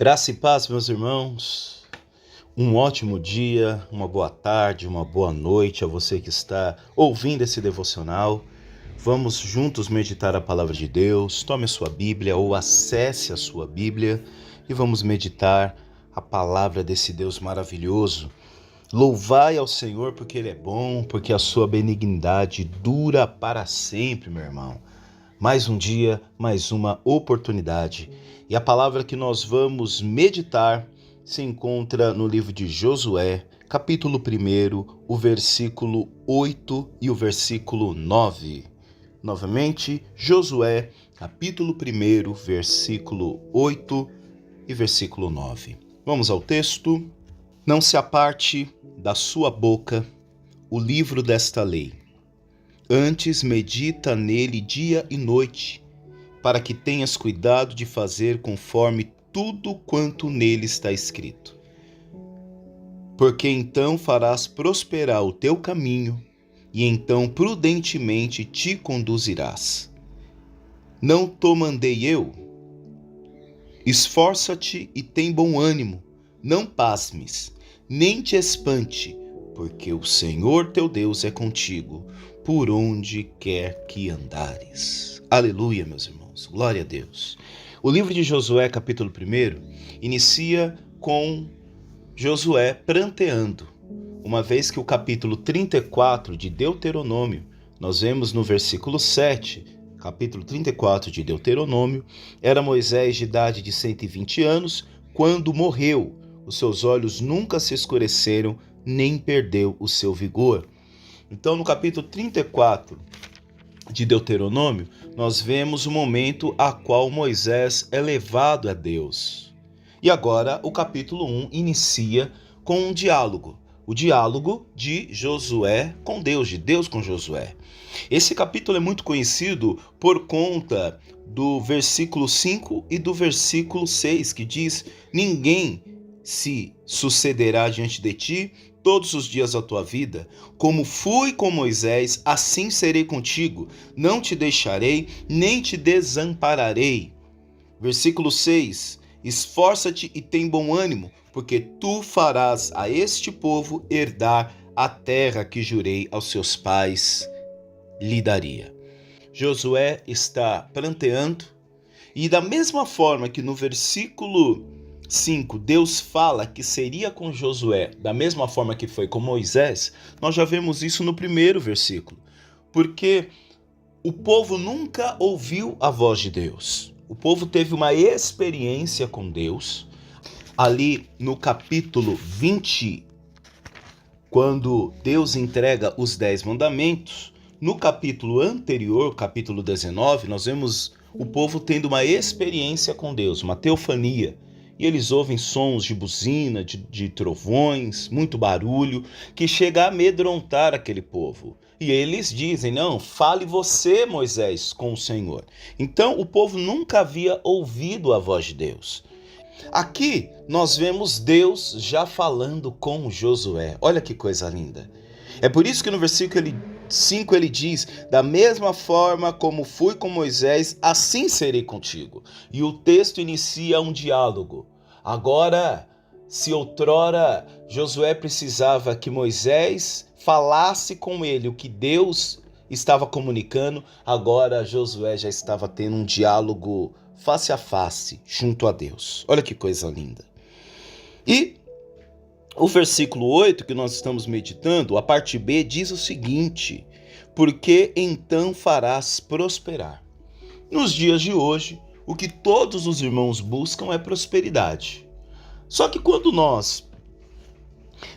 Graça e paz, meus irmãos. Um ótimo dia, uma boa tarde, uma boa noite a você que está ouvindo esse devocional. Vamos juntos meditar a palavra de Deus. Tome a sua Bíblia ou acesse a sua Bíblia e vamos meditar a palavra desse Deus maravilhoso. Louvai ao Senhor porque Ele é bom, porque a sua benignidade dura para sempre, meu irmão. Mais um dia, mais uma oportunidade. E a palavra que nós vamos meditar se encontra no livro de Josué, capítulo 1, o versículo 8 e o versículo 9. Novamente, Josué, capítulo 1, versículo 8 e versículo 9. Vamos ao texto. Não se aparte da sua boca o livro desta lei. Antes medita nele dia e noite, para que tenhas cuidado de fazer conforme tudo quanto nele está escrito. Porque então farás prosperar o teu caminho, e então prudentemente te conduzirás. Não te mandei eu? Esforça-te e tem bom ânimo, não pasmes, nem te espante, porque o Senhor teu Deus é contigo, por onde quer que andares. Aleluia, meus irmãos. Glória a Deus. O livro de Josué, capítulo 1, inicia com Josué pranteando, uma vez que o capítulo 34 de Deuteronômio, nós vemos no versículo 7, capítulo 34 de Deuteronômio, era Moisés de idade de 120 anos, quando morreu. Os seus olhos nunca se escureceram, nem perdeu o seu vigor. Então, no capítulo 34 de Deuteronômio, nós vemos o momento a qual Moisés é levado a Deus. E agora, o capítulo 1 inicia com um diálogo. O diálogo de Josué com Deus, de Deus com Josué. Esse capítulo é muito conhecido por conta do versículo 5 e do versículo 6, que diz: ninguém se sucederá diante de ti todos os dias da tua vida. Como fui com Moisés, assim serei contigo. Não te deixarei, nem te desampararei. Versículo 6. Esforça-te e tem bom ânimo, porque tu farás a este povo herdar a terra que jurei aos seus pais lhe daria. Josué está pranteando, e da mesma forma que no versículo 5, Deus fala que seria com Josué, da mesma forma que foi com Moisés, nós já vemos isso no primeiro versículo. Porque o povo nunca ouviu a voz de Deus. O povo teve uma experiência com Deus. Ali no capítulo 20, quando Deus entrega os 10 mandamentos, no capítulo anterior, capítulo 19, nós vemos o povo tendo uma experiência com Deus, uma teofania. E eles ouvem sons de buzina, de trovões, muito barulho, que chega a amedrontar aquele povo. E eles dizem: não, fale você, Moisés, com o Senhor. Então o povo nunca havia ouvido a voz de Deus. Aqui nós vemos Deus já falando com Josué. Olha que coisa linda. É por isso que no versículo 5 ele diz: da mesma forma como fui com Moisés, assim serei contigo. E o texto inicia um diálogo. Agora, se outrora Josué precisava que Moisés falasse com ele o que Deus estava comunicando, agora Josué já estava tendo um diálogo face a face junto a Deus. Olha que coisa linda. E o versículo 8 que nós estamos meditando, a parte B, diz o seguinte: porque então farás prosperar. Nos dias de hoje, o que todos os irmãos buscam é prosperidade. Só que quando nós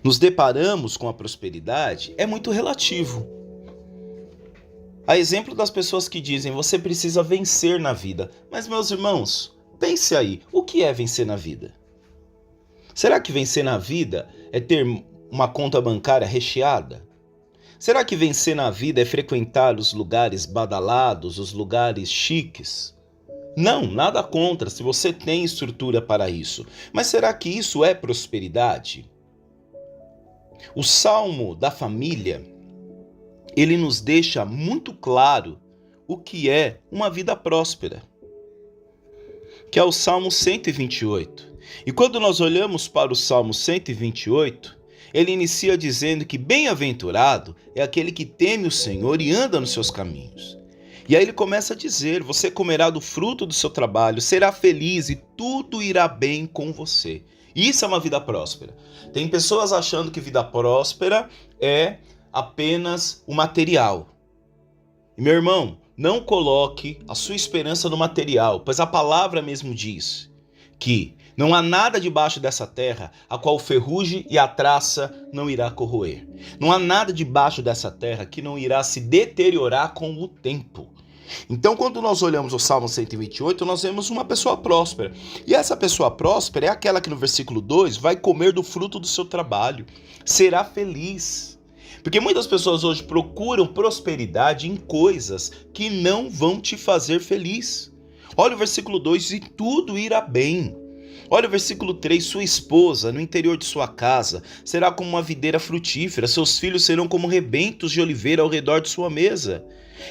nos deparamos com a prosperidade, é muito relativo. A exemplo das pessoas que dizem: você precisa vencer na vida. Mas, meus irmãos, pense aí, o que é vencer na vida? Será que vencer na vida é ter uma conta bancária recheada? Será que vencer na vida é frequentar os lugares badalados, os lugares chiques? Não, nada contra, se você tem estrutura para isso. Mas será que isso é prosperidade? O Salmo da Família, ele nos deixa muito claro o que é uma vida próspera, que é o Salmo 128. E quando nós olhamos para o Salmo 128, ele inicia dizendo que bem-aventurado é aquele que teme o Senhor e anda nos seus caminhos. E aí ele começa a dizer: você comerá do fruto do seu trabalho, será feliz e tudo irá bem com você. Isso é uma vida próspera. Tem pessoas achando que vida próspera é apenas o material. E meu irmão, não coloque a sua esperança no material, pois a palavra mesmo diz que não há nada debaixo dessa terra a qual o ferrugem e a traça não irá corroer. Não há nada debaixo dessa terra que não irá se deteriorar com o tempo. Então, quando nós olhamos o Salmo 128, nós vemos uma pessoa próspera. E essa pessoa próspera é aquela que no versículo 2 vai comer do fruto do seu trabalho, será feliz. Porque muitas pessoas hoje procuram prosperidade em coisas que não vão te fazer feliz. Olha o versículo 2, e tudo irá bem. Olha o versículo 3, sua esposa no interior de sua casa será como uma videira frutífera, seus filhos serão como rebentos de oliveira ao redor de sua mesa.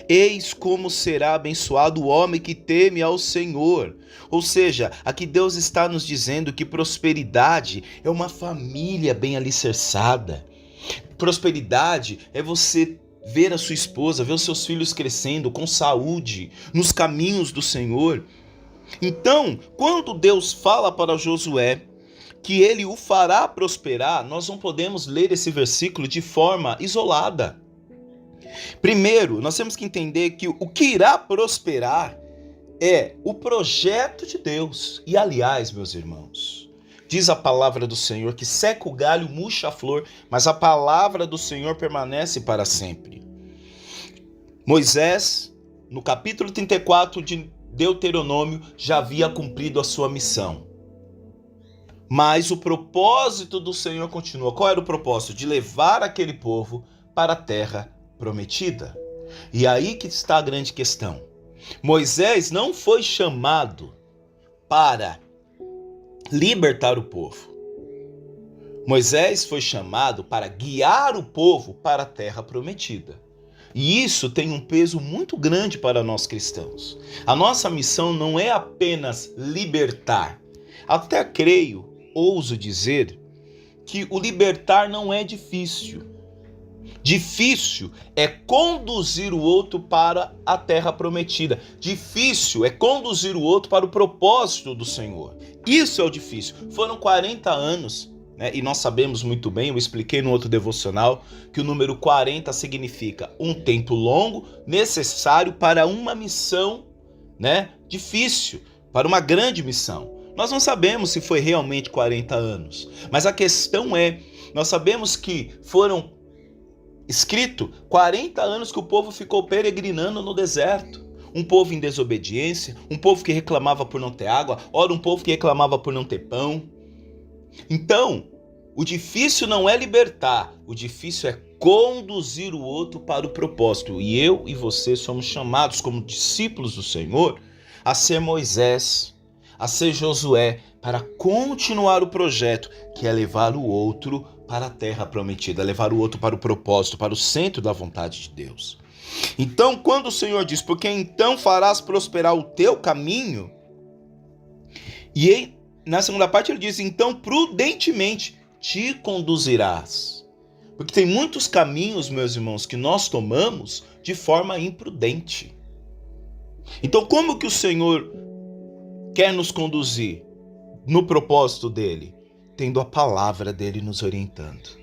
Eis como será abençoado o homem que teme ao Senhor. Ou seja, aqui Deus está nos dizendo que prosperidade é uma família bem alicerçada. Prosperidade é você ver a sua esposa, ver os seus filhos crescendo com saúde, nos caminhos do Senhor. Então, quando Deus fala para Josué que ele o fará prosperar, nós não podemos ler esse versículo de forma isolada. Primeiro, nós temos que entender que o que irá prosperar é o projeto de Deus. E aliás, meus irmãos, diz a palavra do Senhor que seca o galho, murcha a flor, mas a palavra do Senhor permanece para sempre. Moisés, no capítulo 34 de Deuteronômio, já havia cumprido a sua missão. Mas o propósito do Senhor continua. Qual era o propósito? De levar aquele povo para a terra prometida. E aí que está a grande questão. Moisés não foi chamado para libertar o povo. Moisés foi chamado para guiar o povo para a terra prometida. E isso tem um peso muito grande para nós cristãos. A nossa missão não é apenas libertar. Até creio, ouso dizer, que o libertar não é difícil. Difícil é conduzir o outro para a terra prometida. Difícil é conduzir o outro para o propósito do Senhor. Isso é o difícil. Foram 40 anos, né? E nós sabemos muito bem, eu expliquei no outro devocional, que o número 40 significa um tempo longo, necessário para uma missão, né? Difícil, para uma grande missão. Nós não sabemos se foi realmente 40 anos, mas a questão é, nós sabemos que foram escrito 40 anos que o povo ficou peregrinando no deserto. Um povo em desobediência, um povo que reclamava por não ter água, ora um povo que reclamava por não ter pão. Então, o difícil não é libertar, o difícil é conduzir o outro para o propósito. E eu e você somos chamados como discípulos do Senhor a ser Moisés, a ser Josué, para continuar o projeto, que é levar o outro para a terra prometida, levar o outro para o propósito, para o centro da vontade de Deus. Então, quando o Senhor diz, porque então farás prosperar o teu caminho, e na segunda parte ele diz, então prudentemente te conduzirás. Porque tem muitos caminhos, meus irmãos, que nós tomamos de forma imprudente. Então, como que o Senhor quer nos conduzir no propósito dele? Tendo a palavra dele nos orientando.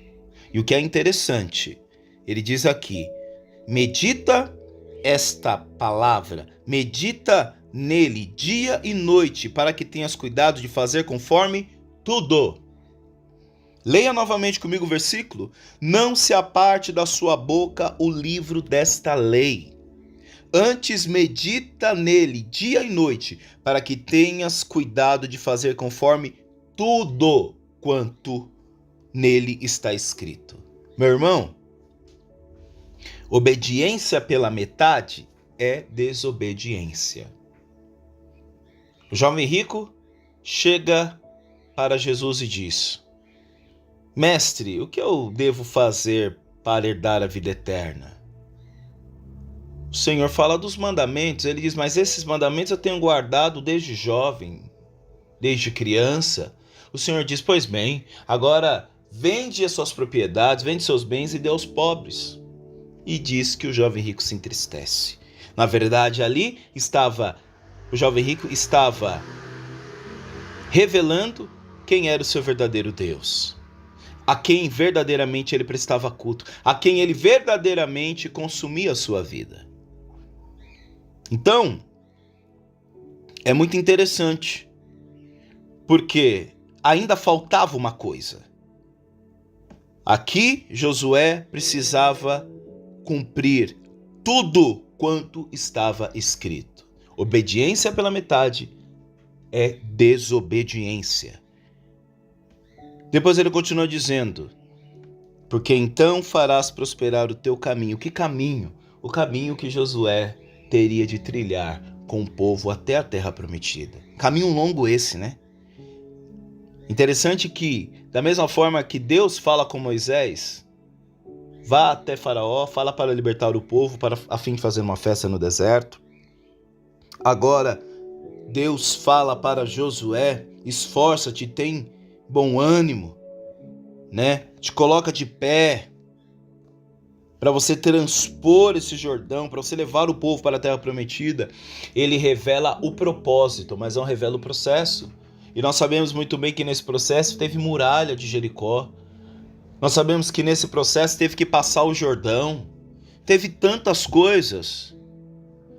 E o que é interessante, ele diz aqui, medita esta palavra, medita nele dia e noite, para que tenhas cuidado de fazer conforme tudo. Leia novamente comigo o versículo. Não se aparte da sua boca o livro desta lei. Antes medita nele dia e noite, para que tenhas cuidado de fazer conforme tudo quanto nele está escrito. Meu irmão, obediência pela metade é desobediência. O jovem rico chega para Jesus e diz, mestre, o que eu devo fazer para herdar a vida eterna? O Senhor fala dos mandamentos, ele diz, mas esses mandamentos eu tenho guardado desde jovem, desde criança. o Senhor diz: pois bem, agora vende as suas propriedades, vende seus bens e dê aos pobres. E diz que o jovem rico se entristece. Na verdade, ali o jovem rico estava revelando quem era o seu verdadeiro Deus, a quem verdadeiramente ele prestava culto, a quem ele verdadeiramente consumia a sua vida. Então, é muito interessante, porque ainda faltava uma coisa. Aqui, Josué precisava cumprir tudo quanto estava escrito. Obediência pela metade é desobediência. Depois ele continua dizendo: porque então farás prosperar o teu caminho. Que caminho? O caminho que Josué teria de trilhar com o povo até a terra prometida. Caminho longo esse, né? Interessante que, da mesma forma que Deus fala com Moisés, vá até Faraó, fala para libertar o povo, a fim de fazer uma festa no deserto. Agora, Deus fala para Josué: esforça-te, tem bom ânimo, né? Te coloca de pé para você transpor esse Jordão, para você levar o povo para a terra prometida. Ele revela o propósito, mas não revela o processo. E nós sabemos muito bem que nesse processo teve muralha de Jericó. Nós sabemos que nesse processo teve que passar o Jordão. Teve tantas coisas.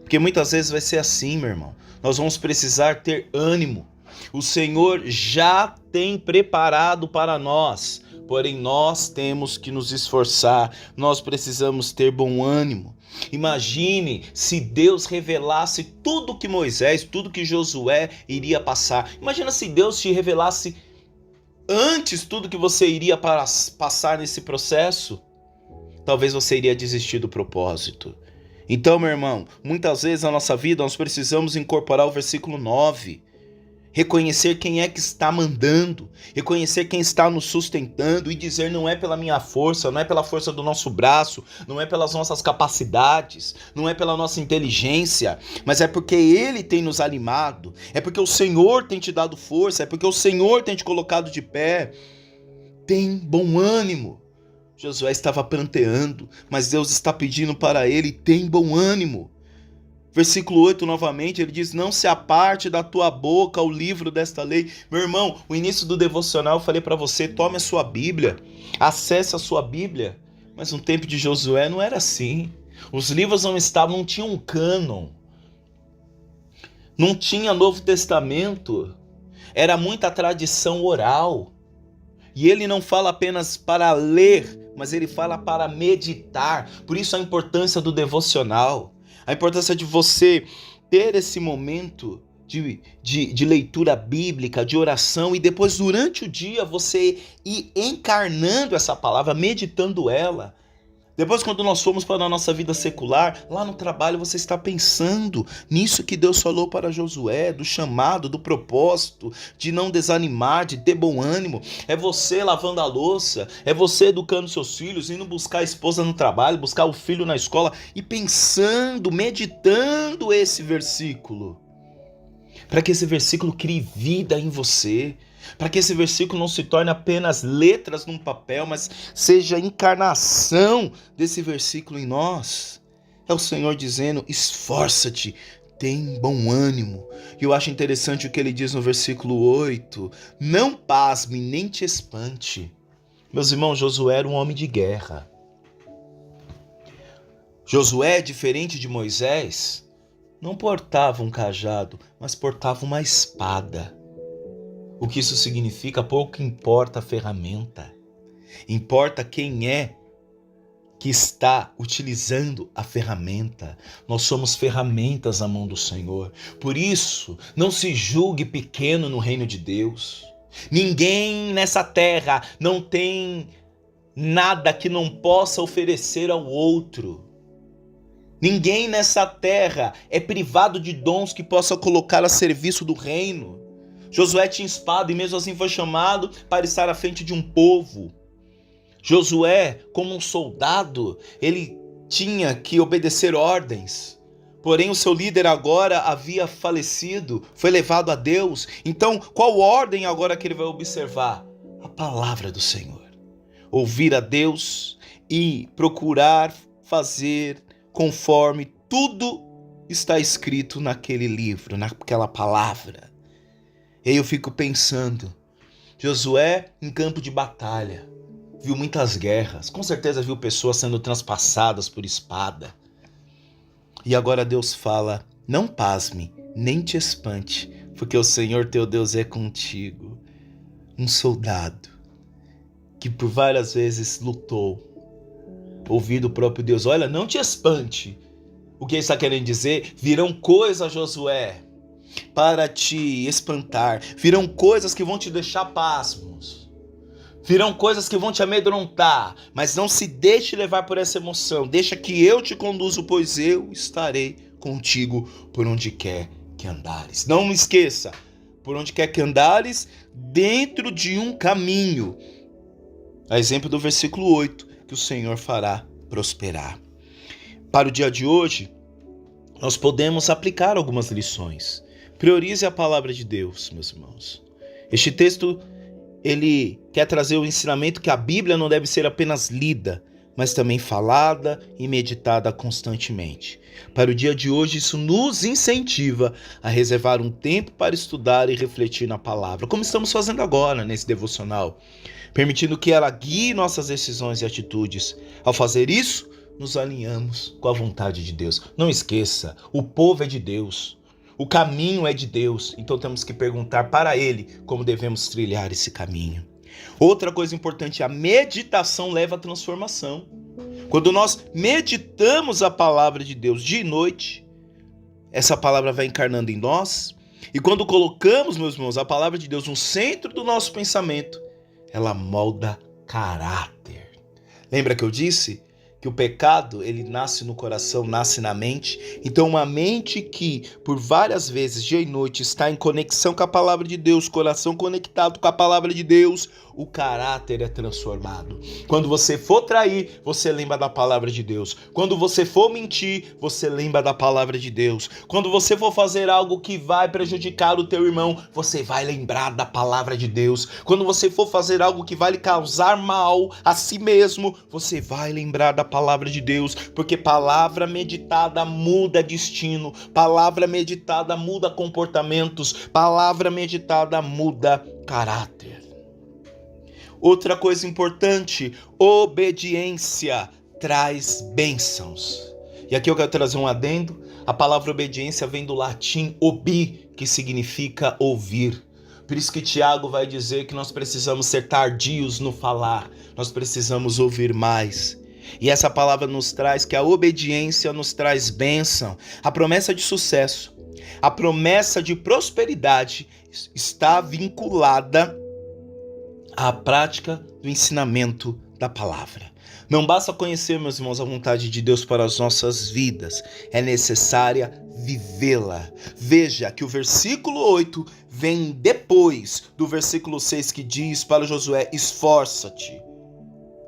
Porque muitas vezes vai ser assim, meu irmão. Nós vamos precisar ter ânimo. O Senhor já tem preparado para nós. Porém, nós temos que nos esforçar. Nós precisamos ter bom ânimo. Imagine se Deus revelasse tudo que Moisés, tudo que Josué iria passar. Imagina se Deus te revelasse antes tudo que você iria passar nesse processo. Talvez você iria desistir do propósito. Então, meu irmão, muitas vezes na nossa vida nós precisamos incorporar o versículo 9. Reconhecer quem é que está mandando, reconhecer quem está nos sustentando e dizer: não é pela minha força, não é pela força do nosso braço, não é pelas nossas capacidades, não é pela nossa inteligência, mas é porque Ele tem nos animado, é porque o Senhor tem te dado força, é porque o Senhor tem te colocado de pé. Tem bom ânimo. Josué estava pranteando, mas Deus está pedindo para ele: tem bom ânimo. Versículo 8 novamente, ele diz: não se aparte da tua boca o livro desta lei. Meu irmão, o início do devocional eu falei para você: tome a sua Bíblia, acesse a sua Bíblia. Mas no tempo de Josué não era assim. Os livros não tinham um cânon, não tinha Novo Testamento, era muita tradição oral. E ele não fala apenas para ler, mas ele fala para meditar. Por isso a importância do devocional. A importância de você ter esse momento de leitura bíblica, de oração, e depois durante o dia você ir encarnando essa palavra, meditando ela. Depois, quando nós formos para a nossa vida secular, lá no trabalho você está pensando nisso que Deus falou para Josué, do chamado, do propósito, de não desanimar, de ter bom ânimo. É você lavando a louça, é você educando seus filhos, indo buscar a esposa no trabalho, buscar o filho na escola e pensando, meditando esse versículo. Para que esse versículo crie vida em você. Para que esse versículo não se torne apenas letras num papel, mas seja a encarnação desse versículo em nós. É o Senhor dizendo: esforça-te, tem bom ânimo. E eu acho interessante o que ele diz no versículo 8: não pasme nem te espante. Meus irmãos, Josué era um homem de guerra. Josué, diferente de Moisés, não portava um cajado, mas portava uma espada. O que isso significa? Pouco importa a ferramenta. Importa quem é que está utilizando a ferramenta. Nós somos ferramentas na mão do Senhor. Por isso, não se julgue pequeno no reino de Deus. Ninguém nessa terra não tem nada que não possa oferecer ao outro. Ninguém nessa terra é privado de dons que possa colocar a serviço do reino. Josué tinha espada e mesmo assim foi chamado para estar à frente de um povo. Josué, como um soldado, ele tinha que obedecer ordens. Porém, o seu líder agora havia falecido, foi levado a Deus. Então, qual ordem agora que ele vai observar? A palavra do Senhor. Ouvir a Deus e procurar fazer conforme tudo está escrito naquele livro, naquela palavra. E aí eu fico pensando, Josué em campo de batalha, viu muitas guerras, com certeza viu pessoas sendo transpassadas por espada. E agora Deus fala, não pasme, nem te espante, porque o Senhor teu Deus é contigo. Um soldado que por várias vezes lutou, ouvir do próprio Deus, olha, não te espante. O que ele está querendo dizer? Virão coisas, Josué, para te espantar. Virão coisas que vão te deixar pasmos. Virão coisas que vão te amedrontar. Mas não se deixe levar por essa emoção. Deixa que eu te conduzo, pois eu estarei contigo por onde quer que andares. Não me esqueça, por onde quer que andares, dentro de um caminho. A exemplo do versículo 8, que o Senhor fará prosperar. Para o dia de hoje, nós podemos aplicar algumas lições. Priorize a palavra de Deus, meus irmãos. Este texto, ele quer trazer o ensinamento que a Bíblia não deve ser apenas lida, mas também falada e meditada constantemente. Para o dia de hoje, isso nos incentiva a reservar um tempo para estudar e refletir na palavra, como estamos fazendo agora nesse devocional, permitindo que ela guie nossas decisões e atitudes. Ao fazer isso, nos alinhamos com a vontade de Deus. Não esqueça, o povo é de Deus, o caminho é de Deus, então temos que perguntar para Ele como devemos trilhar esse caminho. Outra coisa importante, a meditação leva à transformação. Quando nós meditamos a palavra de Deus de noite, essa palavra vai encarnando em nós, e quando colocamos, meus irmãos, a palavra de Deus no centro do nosso pensamento, ela molda caráter. Lembra que eu disse que o pecado, ele nasce no coração, nasce na mente? Então uma mente que por várias vezes, dia e noite, está em conexão com a palavra de Deus, coração conectado com a palavra de Deus, o caráter é transformado. Quando você for trair, você lembra da palavra de Deus. Quando você for mentir, você lembra da palavra de Deus. Quando você for fazer algo que vai prejudicar o teu irmão, você vai lembrar da palavra de Deus. Quando você for fazer algo que vai lhe causar mal a si mesmo, você vai lembrar da palavra de Deus, porque palavra meditada muda destino, palavra meditada muda comportamentos, palavra meditada muda caráter. Outra coisa importante, obediência traz bênçãos. E aqui eu quero trazer um adendo. A palavra obediência vem do latim obi, que significa ouvir. Por isso que Tiago vai dizer que nós precisamos ser tardios no falar, nós precisamos ouvir mais. E essa palavra nos traz que a obediência nos traz bênção, a promessa de sucesso, a promessa de prosperidade está vinculada à prática do ensinamento da palavra. Não basta conhecer, meus irmãos, a vontade de Deus para as nossas vidas, é necessária vivê-la. Veja que o versículo 8 vem depois do versículo 6 que diz para Josué, esforça-te.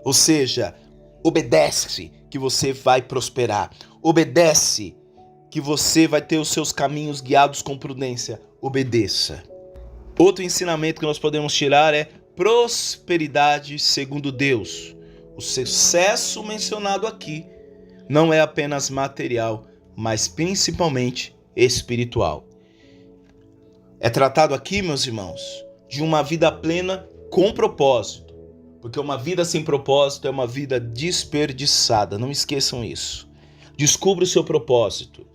Ou seja, obedece que você vai prosperar. Obedece que você vai ter os seus caminhos guiados com prudência. Obedeça. Outro ensinamento que nós podemos tirar é prosperidade segundo Deus. O sucesso mencionado aqui não é apenas material, mas principalmente espiritual. É tratado aqui, meus irmãos, de uma vida plena com propósito. Porque uma vida sem propósito é uma vida desperdiçada. Não esqueçam isso. Descubra o seu propósito.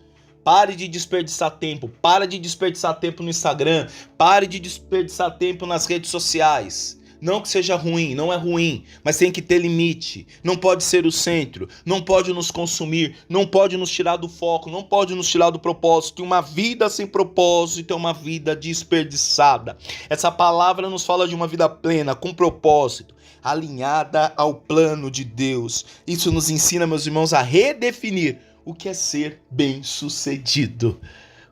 Pare de desperdiçar tempo. Pare de desperdiçar tempo no Instagram. Pare de desperdiçar tempo nas redes sociais. Não que seja ruim, não é ruim, mas tem que ter limite. Não pode ser o centro, não pode nos consumir, não pode nos tirar do foco, não pode nos tirar do propósito. Uma vida sem propósito é uma vida desperdiçada. Essa palavra nos fala de uma vida plena, com propósito, alinhada ao plano de Deus. Isso nos ensina, meus irmãos, a redefinir o que é ser bem-sucedido,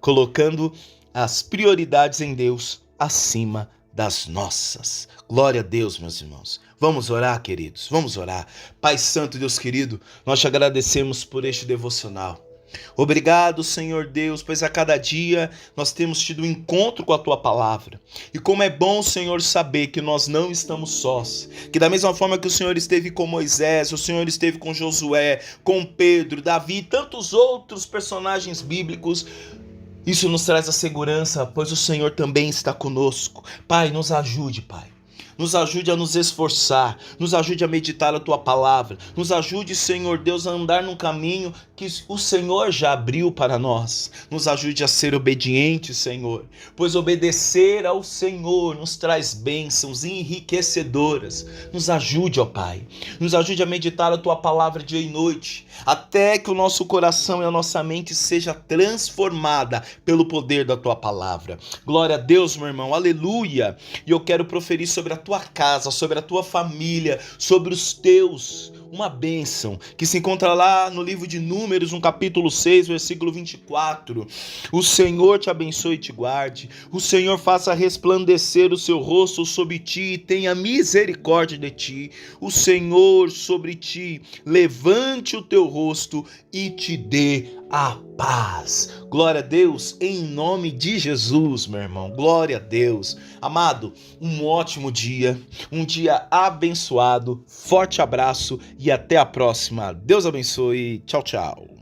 colocando as prioridades em Deus acima das nossas. Glória a Deus, meus irmãos. Vamos orar, queridos, vamos orar. Pai Santo, Deus querido, nós te agradecemos por este devocional. Obrigado, Senhor Deus, pois a cada dia nós temos tido um encontro com a Tua palavra. E como é bom, Senhor, saber que nós não estamos sós. Que da mesma forma que o Senhor esteve com Moisés, o Senhor esteve com Josué, com Pedro, Davi e tantos outros personagens bíblicos, isso nos traz a segurança, pois o Senhor também está conosco. Pai, nos ajude, Pai. Nos ajude a nos esforçar, nos ajude a meditar a Tua palavra, nos ajude, Senhor Deus, a andar num caminho que o Senhor já abriu para nós. Nos ajude a ser obedientes, Senhor, pois obedecer ao Senhor nos traz bênçãos enriquecedoras. Nos ajude, ó Pai, nos ajude a meditar a Tua palavra dia e noite, até que o nosso coração e a nossa mente seja transformada pelo poder da Tua palavra. Glória a Deus, meu irmão, aleluia! E eu quero proferir sobre a tua casa, sobre a tua família, sobre os teus, uma bênção que se encontra lá no livro de Números, no capítulo 6, versículo 24. O Senhor te abençoe e te guarde, o Senhor faça resplandecer o seu rosto sobre ti e tenha misericórdia de ti, o Senhor sobre ti levante o teu rosto e te dê a paz. Glória a Deus, em nome de Jesus, meu irmão. Glória a Deus. Amado, um ótimo dia, um dia abençoado. Forte abraço e até a próxima. Deus abençoe. Tchau, tchau.